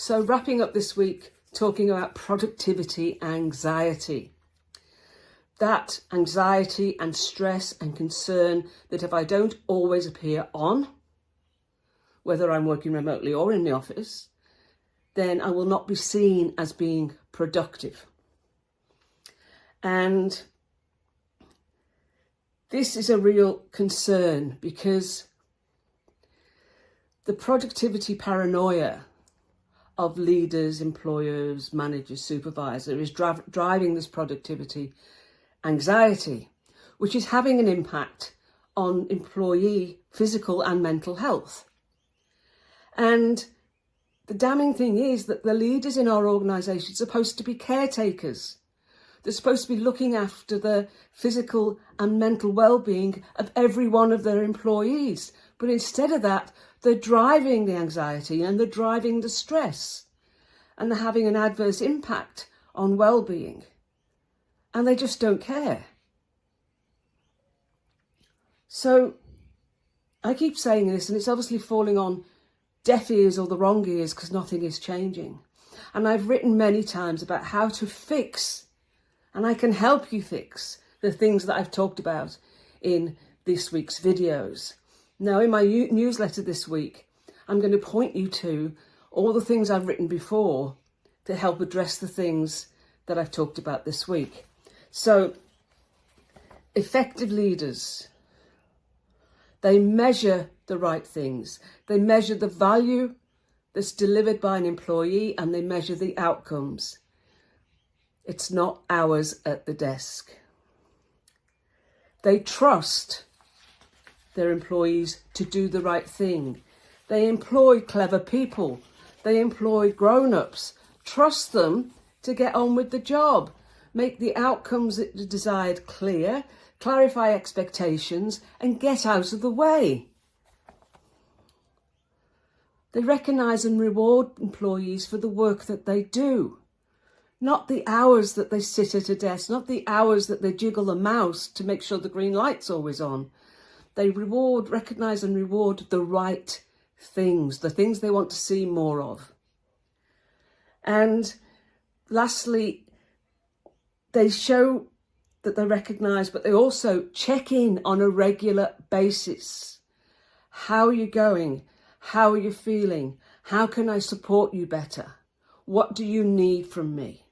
So wrapping up this week, talking about productivity anxiety. That anxiety and stress and concern that if I don't always appear on, whether I'm working remotely or in the office, then I will not be seen as being productive. And this is a real concern because the productivity paranoia of leaders, employers, managers, supervisors is driving this productivity anxiety, which is having an impact on employee physical and mental health. And the damning thing is that the leaders in our organisation are supposed to be caretakers. They're supposed to be looking after the physical and mental well-being of every one of their employees. But instead of that, they're driving the anxiety and they're driving the stress and they're having an adverse impact on well-being. And they just don't care. So I keep saying this, and it's obviously falling on deaf ears or the wrong ears because nothing is changing. And I've written many times about how to fix, and I can help you fix, the things that I've talked about in this week's videos. Now, in my newsletter this week, I'm going to point you to all the things I've written before to help address the things that I've talked about this week. So, effective leaders, they measure the right things. They measure the value that's delivered by an employee and they measure the outcomes. It's not hours at the desk. They trust their employees to do the right thing. They employ clever people. They employ grown-ups. Trust them to get on with the job. Make the outcomes that are desired clear, clarify expectations, and get out of the way. They recognise and reward employees for the work that they do. Not the hours that they sit at a desk, not the hours that they jiggle the mouse to make sure the green light's always on. They recognise and reward the right things, the things they want to see more of. And lastly, they show that they recognise, but they also check in on a regular basis. How are you going? How are you feeling? How can I support you better? What do you need from me?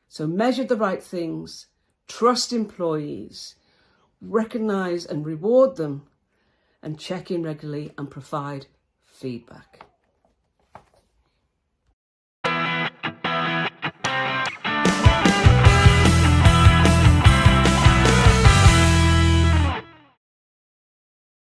So measure the right things, trust employees, recognise and reward them, and check in regularly and provide feedback.